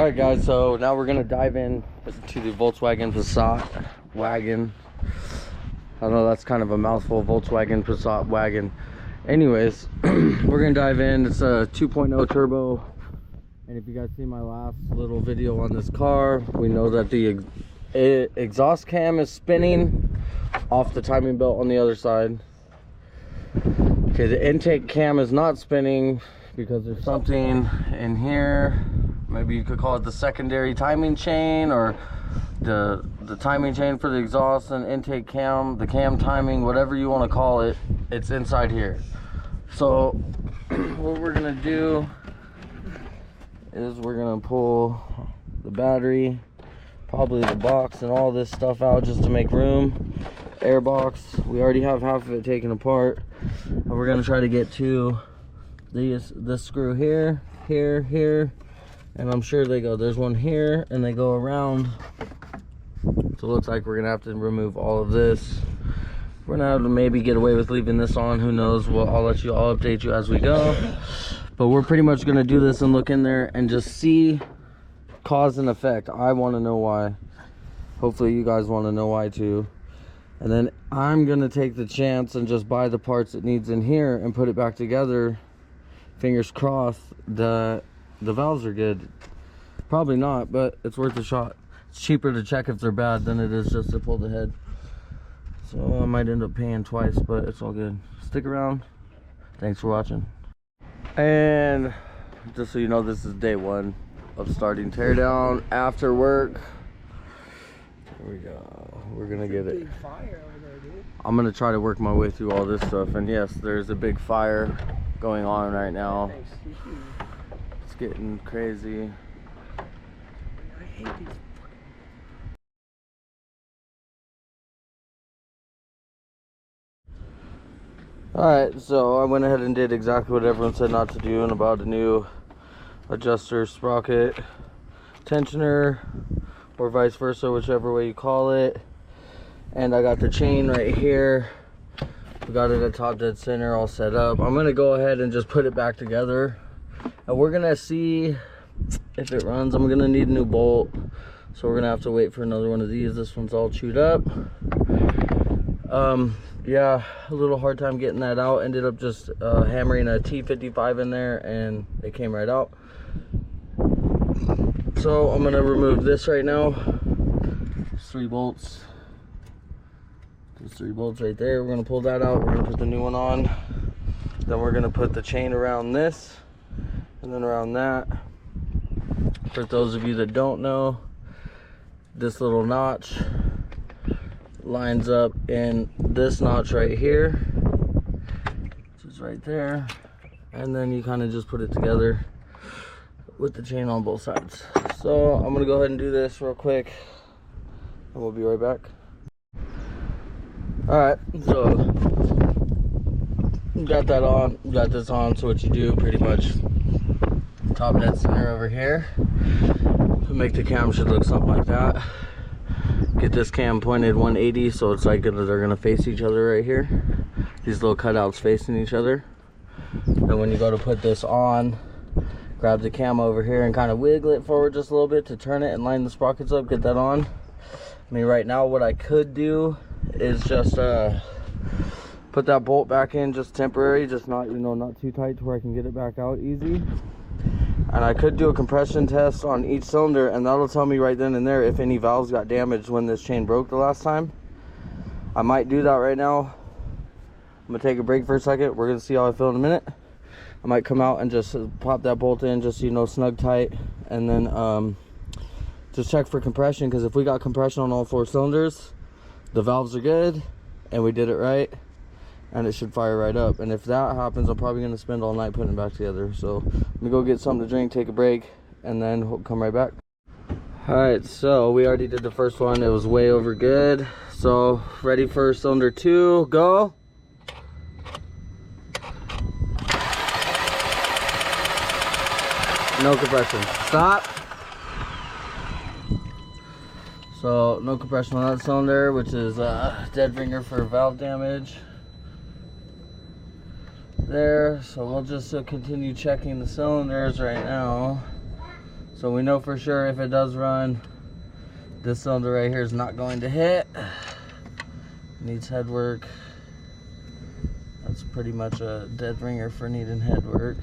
Alright guys, so now we're gonna dive in to the Volkswagen Passat wagon. I know that's kind of a mouthful, Volkswagen Passat wagon. Anyways, we're gonna dive in. It's a 2.0 turbo, and if you guys see my last little video on this car, we know that the exhaust cam is spinning off the timing belt on the other side. Okay, the intake cam is not spinning because there's something in here. Maybe you could call it the secondary timing chain, or the timing chain for the exhaust and intake cam, the cam timing, whatever you want to call it. It's inside here. So what we're gonna do is we're gonna pull the battery, probably the box and all this stuff out just to make room. Air box, we already have half of it taken apart, and we're gonna try to get to this screw here, and I'm sure they go, there's one here and they go around. So it looks like we're gonna have to remove all of this. We're gonna have to maybe get away with leaving this on, who knows. Well, I'll update you as we go, but we're pretty much gonna do this and look in there and just see cause and effect. I want to know why. Hopefully you guys want to know why too. And then I'm gonna take the chance and just buy the parts it needs in here and put it back together. Fingers crossed the valves are good. Probably not, but it's worth a shot. It's cheaper to check if they're bad than it is just to pull the head. So I might end up paying twice, but it's all good. Stick around. Thanks for watching. And just so you know, this is day one of starting teardown after work. Here we go. We're gonna get it. I'm gonna try to work my way through all this stuff, and yes, there's a big fire going on right now. It's getting crazy. I hate these. Alright, so I went ahead and did exactly what everyone said not to do, and about a new adjuster, sprocket, tensioner, or vice versa, whichever way you call it. And I got the chain right here. We got it at top dead center, all set up. I'm gonna go ahead and just put it back together, and we're gonna see if it runs. I'm gonna need a new bolt, so we're gonna have to wait for another one of these. This one's all chewed up. Yeah, a little hard time getting that out. Ended up just hammering a T55 in there, and it came right out. So I'm gonna remove this right now. There's 3 bolts. There's 3 bolts right there. We're gonna pull that out. We're gonna put the new one on. Then we're gonna put the chain around this, and then around that. For those of you that don't know, this little notch lines up in this notch right here, which is right there, and then you kind of just put it together with the chain on both sides. So I'm gonna go ahead and do this real quick, and we'll be right back. All right, so got that on, got this on. So what you do, pretty much top dead center over here, to make the cam should look something like that. Get this cam pointed 180, so it's like they're gonna face each other right here. These little cutouts facing each other. And when you go to put this on, grab the cam over here and kind of wiggle it forward just a little bit to turn it and line the sprockets up, get that on. I mean, right now what I could do is just put that bolt back in, just temporary, just not, you know, not too tight to where I can get it back out easy. And I could do a compression test on each cylinder, and that'll tell me right then and there if any valves got damaged when this chain broke the last time. I might do that right now. I'm gonna take a break for a second. We're gonna see how I feel in a minute. I might come out and just pop that bolt in, just so you know, snug tight, and then just check for compression, because if we got compression on all 4 cylinders, the valves are good and we did it right, and it should fire right up. And if that happens, I'm probably going to spend all night putting it back together. So let me go get something to drink, take a break, and then we'll come right back. All right, so we already did the first one. It was way over good. So ready for cylinder 2, go. No compression, stop. So no compression on that cylinder, which is dead ringer for valve damage there. So we'll just continue checking the cylinders right now. So we know for sure if it does run, this cylinder right here is not going to hit. Needs head work. That's pretty much a dead ringer for needing head work.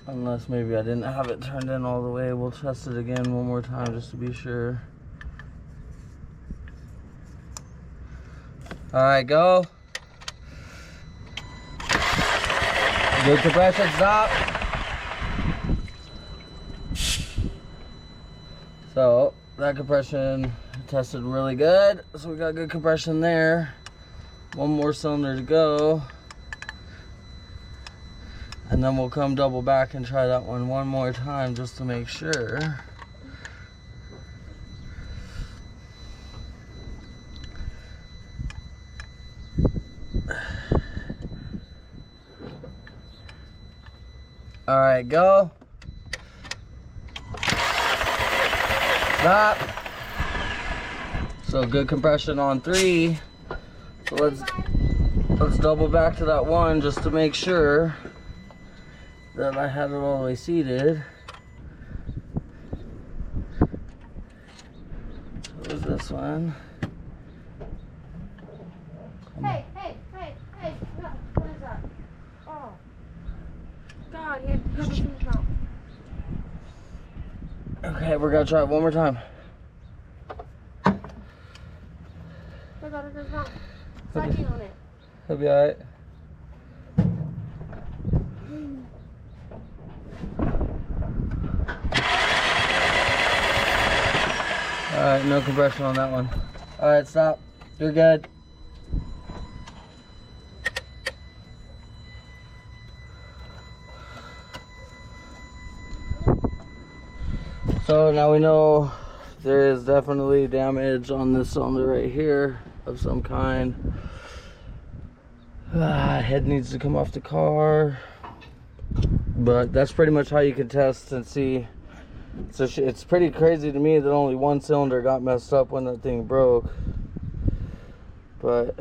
Unless maybe I didn't have it turned in all the way. We'll test it again one more time just to be sure. Alright, go. Good compression, stop. So that compression tested really good. So we got good compression there. One more cylinder to go. And then we'll come double back and try that one more time just to make sure. All right, go. Stop. So good compression on 3. So let's double back to that one just to make sure that I had it all the way seated. So is this one? Hey, no, what is that? Oh. God, he had to put his mouth. Okay, we're gonna try it one more time. I got it in his mouth. Sucking on it. He'll be alright. Alright, no compression on that one. Alright, stop. You're good. So now we know there is definitely damage on this cylinder right here of some kind. Head needs to come off the car. But that's pretty much how you can test and see. So it's pretty crazy to me that only one cylinder got messed up when that thing broke. But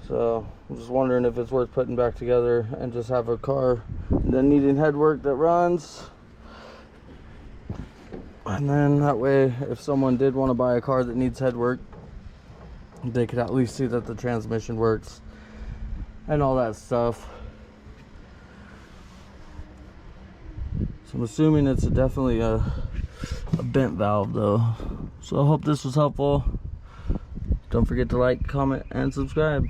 so I'm just wondering if it's worth putting back together and just have a car that needing head work that runs. And then that way, if someone did want to buy a car that needs head work, they could at least see that the transmission works and all that stuff. So I'm assuming it's definitely a bent valve though. So I hope this was helpful. Don't forget to like, comment, and subscribe.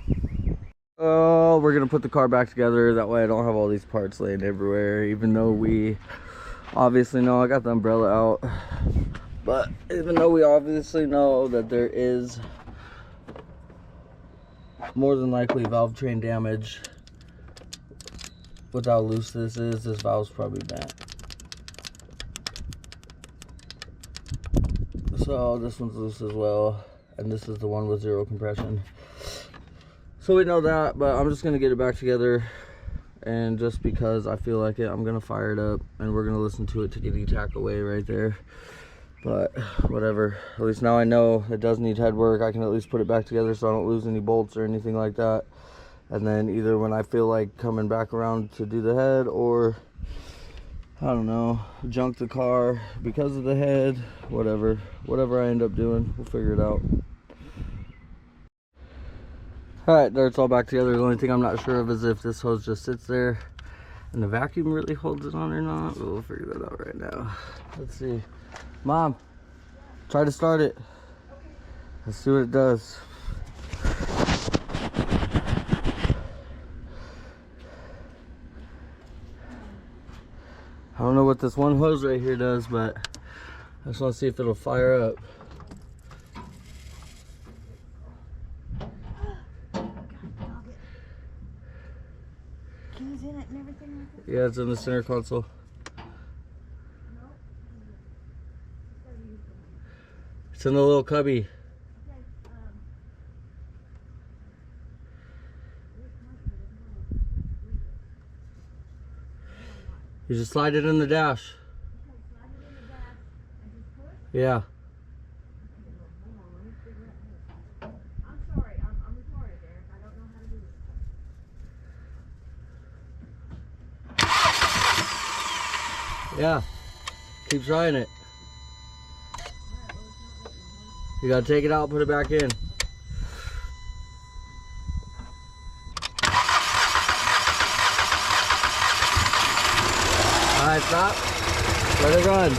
Oh, we're gonna put the car back together. That way I don't have all these parts laying everywhere, even though we obviously know I got the umbrella out. But even though we obviously know that there is more than likely valve train damage, with how loose this is, this valve's probably bent. So this one's loose as well, and this is the one with 0 compression. So we know that, but I'm just gonna get it back together, and just because I feel like it, I'm gonna fire it up and we're gonna listen to it to get the attack away right there. But whatever, at least now I know it does need head work. I can at least put it back together so I don't lose any bolts or anything like that. And then either when I feel like coming back around to do the head, or I don't know, junk the car because of the head, whatever I end up doing, we'll figure it out. Alright, there, it's all back together. The only thing I'm not sure of is if this hose just sits there and the vacuum really holds it on or not, but we'll figure that out right now. Let's see. Mom, try to start it. Let's see what it does. I don't know what this one hose right here does, but I just want to see if it'll fire up. Keys in it and everything like that? Yeah, it's in the center console. It's in the little cubby. You just slide it in the dash. Yeah. I'm sorry, I'm retarded, Eric. I don't know how to do Yeah. Keep trying it. You gotta take it out, put it back in. Alright, stop. Let it run.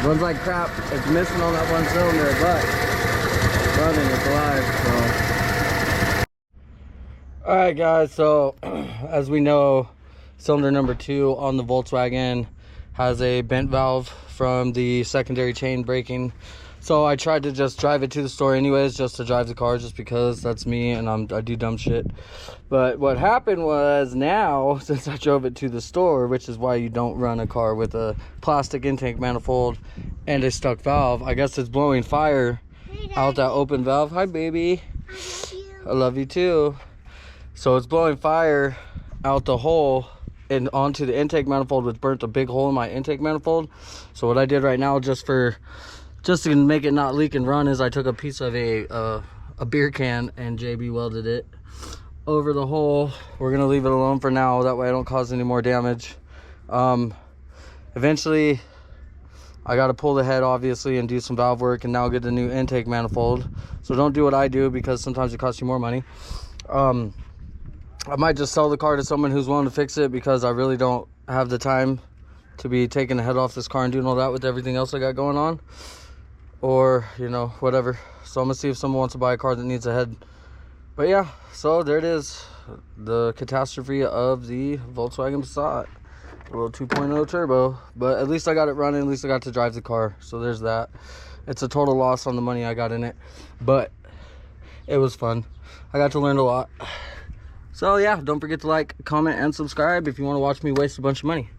Runs like crap. It's missing on that one cylinder, but it's running, it's alive, so. Alright guys, so as we know, cylinder number 2 on the Volkswagen has a bent valve from the secondary chain braking. So I tried to just drive it to the store anyways, just to drive the car, just because that's me and I do dumb shit. But what happened was, now since I drove it to the store, which is why you don't run a car with a plastic intake manifold and a stuck valve, I guess it's blowing fire out that open valve. Hi baby, I love you. I love you too. So it's blowing fire out the hole and onto the intake manifold, which burnt a big hole in my intake manifold. So what I did right now, just to make it not leak and run, is I took a piece of a beer can and JB welded it over the hole. We're gonna leave it alone for now, that way I don't cause any more damage. Eventually I got to pull the head obviously and do some valve work, and now get the new intake manifold. So don't do what I do, because sometimes it costs you more money. I might just sell the car to someone who's willing to fix it, because I really don't have the time to be taking the head off this car and doing all that with everything else I got going on, or you know, whatever. So I'm gonna see if someone wants to buy a car that needs a head. But yeah, so there it is, the catastrophe of the Volkswagen Passat, a little 2.0 turbo. But at least I got it running, at least I got to drive the car, so there's that. It's a total loss on the money I got in it, but it was fun. I got to learn a lot. So yeah, don't forget to like, comment, and subscribe if you want to watch me waste a bunch of money.